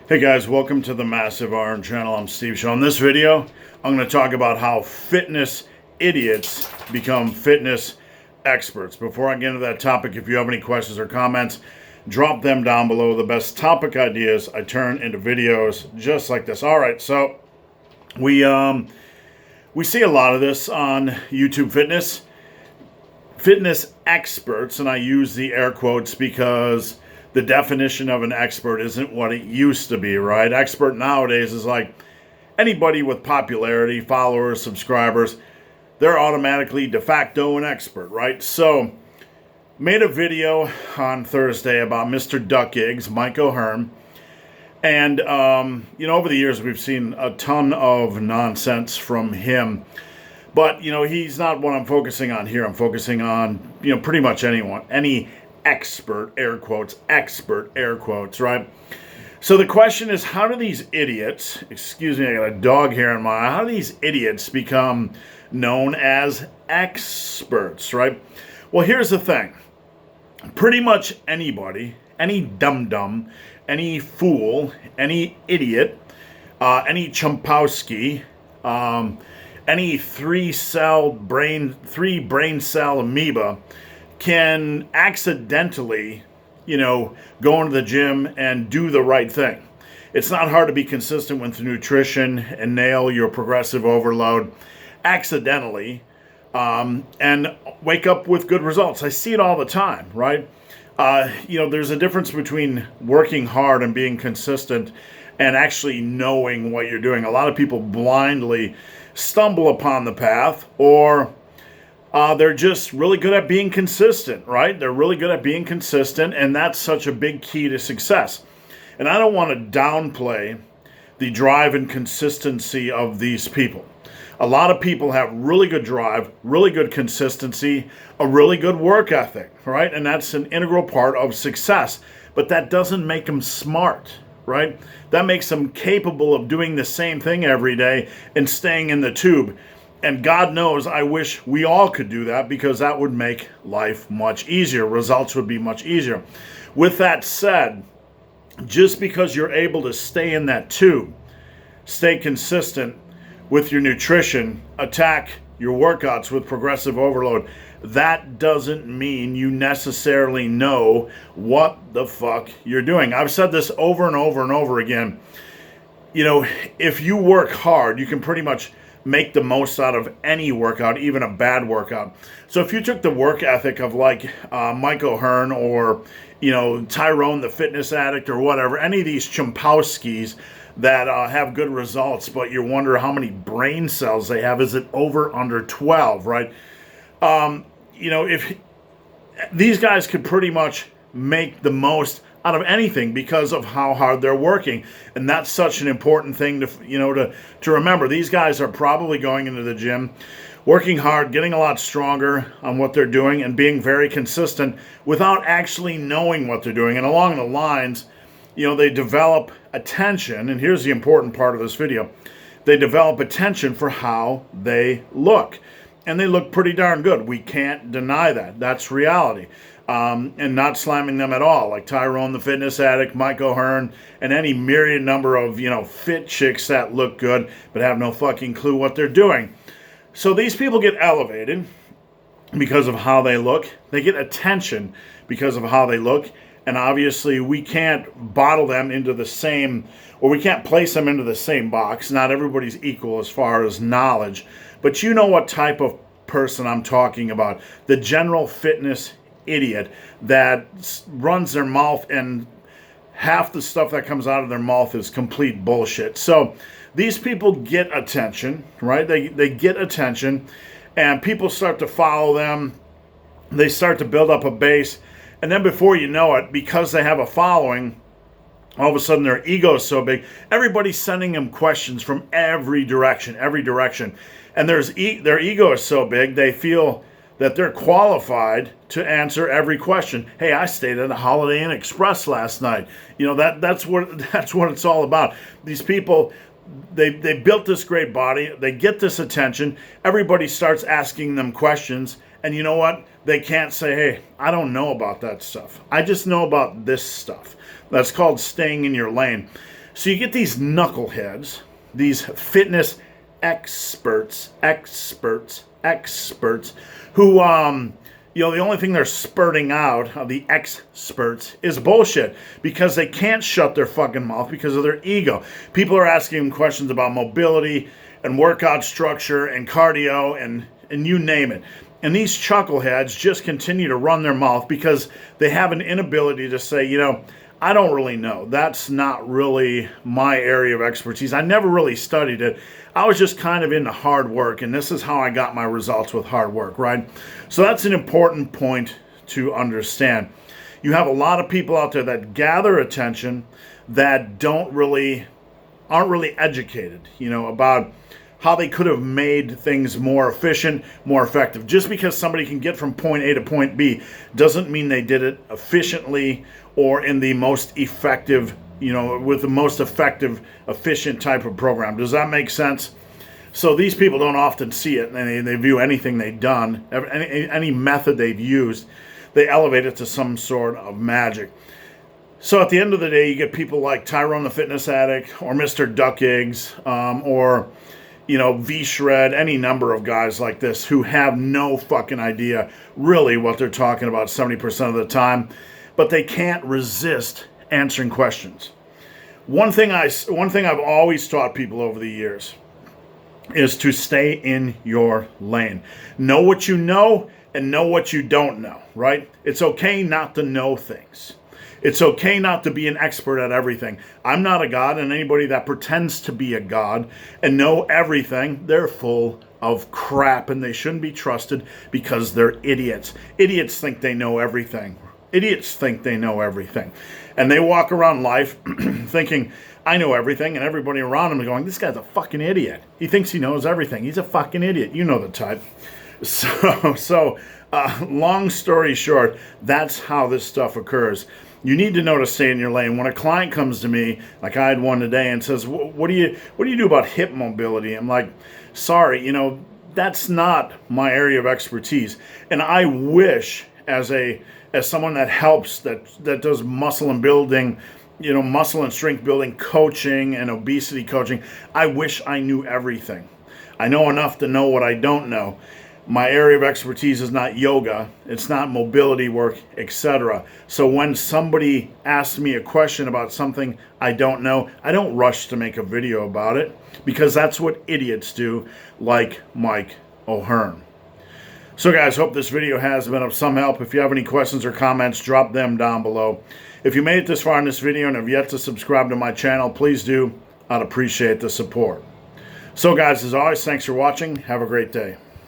Hey guys, welcome to the Massive Iron Channel. I'm Steve Shaw. In this video, I'm going to talk about how fitness idiots become fitness experts. Before I get into that topic, if you have any questions or comments, drop them down below. The best topic ideas I turn into videos just like this. All right, so we see a lot of this on YouTube fitness experts, and I use the air quotes because the definition of an expert isn't what it used to be, right? Expert nowadays is like anybody with popularity, followers, subscribers, they're automatically de facto an expert, right? So, made a video on Thursday about Mr. Duck Eggs, Mike O'Hearn. And, over the years, we've seen a ton of nonsense from him. But, he's not what I'm focusing on here. I'm focusing on, pretty much any expert, air quotes, right? So the question is, how do these idiots, excuse me, I got a dog here in my eye, how do these idiots become known as experts, right? Well, here's the thing. Pretty much anybody, any dum-dum, any fool, any idiot, any Chumpowski, any three brain cell amoeba can accidentally, go into the gym and do the right thing. It's not hard to be consistent with nutrition and nail your progressive overload accidentally, and wake up with good results. I see it all the time, right? There's a difference between working hard and being consistent and actually knowing what you're doing. A lot of people blindly stumble upon the path, or they're just really good at being consistent, right? They're really good at being consistent, and that's such a big key to success. And I don't want to downplay the drive and consistency of these people. A lot of people have really good drive, really good consistency, a really good work ethic, right? And that's an integral part of success. But that doesn't make them smart, right? That makes them capable of doing the same thing every day and staying in the tube. And God knows, I wish we all could do that, because that would make life much easier. Results would be much easier. With that said, just because you're able to stay in that tube, stay consistent with your nutrition, attack your workouts with progressive overload, that doesn't mean you necessarily know what the fuck you're doing. I've said this over and over and over again. If you work hard, you can pretty much make the most out of any workout, even a bad workout. So if you took the work ethic of like Mike O'Hearn or, Tyrone the fitness addict or whatever, any of these Chumpowskis that have good results, but you wonder how many brain cells they have, is it over under 12, right? If these guys could pretty much make the most out of anything because of how hard they're working. And that's such an important thing to remember. These guys are probably going into the gym, working hard, getting a lot stronger on what they're doing, and being very consistent without actually knowing what they're doing. And along the lines, they develop attention, and here's the important part of this video. They develop attention for how they look. And they look pretty darn good. We can't deny that. That's reality. And not slamming them at all, like Tyrone the fitness addict, Mike O'Hearn, and any myriad number of, fit chicks that look good but have no fucking clue what they're doing. So these people get elevated because of how they look. They get attention because of how they look. And obviously we can't bottle them into the same, or we can't place them into the same box. Not everybody's equal as far as knowledge. But you know what type of person I'm talking about. The general fitness idiot that runs their mouth, and half the stuff that comes out of their mouth is complete bullshit. So these people get attention, right? They get attention, and people start to follow them. They start to build up a base. And then before you know it, because they have a following, all of a sudden their ego is so big, everybody's sending them questions from every direction. And their ego is so big, they feel that they're qualified to answer every question. Hey, I stayed at a Holiday Inn Express last night. That's what it's all about. These people, they built this great body. They get this attention. Everybody starts asking them questions. And you know what? They can't say, hey, I don't know about that stuff. I just know about this stuff. That's called staying in your lane. So you get these knuckleheads, these fitness experts, who, the only thing they're spurting out of the experts is bullshit because they can't shut their fucking mouth because of their ego. People are asking them questions about mobility and workout structure and cardio and you name it. And these chuckleheads just continue to run their mouth because they have an inability to say, I don't really know. That's not really my area of expertise. I never really studied it. I was just kind of into hard work, and this is how I got my results with hard work, right? So that's an important point to understand. You have a lot of people out there that gather attention that aren't really educated, about how they could have made things more efficient, more effective. Just because somebody can get from point A to point B doesn't mean they did it efficiently or in the most effective, with the most effective, efficient type of program. Does that make sense? So these people don't often see it, and they view anything they've done, any method they've used, they elevate it to some sort of magic. So at the end of the day, you get people like Tyrone the Fitness Addict, or Mr. Duck Eggs, or V-Shred, any number of guys like this who have no fucking idea really what they're talking about 70% of the time, but they can't resist answering questions. One thing I've always taught people over the years is to stay in your lane. Know what you know and know what you don't know, right? It's okay not to know things. It's okay not to be an expert at everything. I'm not a god, and anybody that pretends to be a god and know everything, they're full of crap, and they shouldn't be trusted because they're idiots. Idiots think they know everything. And they walk around life thinking, I know everything, and everybody around them is going, this guy's a fucking idiot. He thinks he knows everything. He's a fucking idiot. You know the type. So long story short, that's how this stuff occurs. You need to know to stay in your lane. When a client comes to me, like I had one today, and says, what do you do about hip mobility? I'm like, sorry, that's not my area of expertise. And I wish as someone that helps, that does muscle and building, muscle and strength building coaching and obesity coaching, I wish I knew everything. I know enough to know what I don't know. My area of expertise is not yoga, it's not mobility work, etc. So when somebody asks me a question about something I don't know, I don't rush to make a video about it, because that's what idiots do, like Mike O'Hearn. So guys, hope this video has been of some help. If you have any questions or comments, drop them down below. If you made it this far in this video and have yet to subscribe to my channel, please do. I'd appreciate the support. So guys, as always, thanks for watching. Have a great day.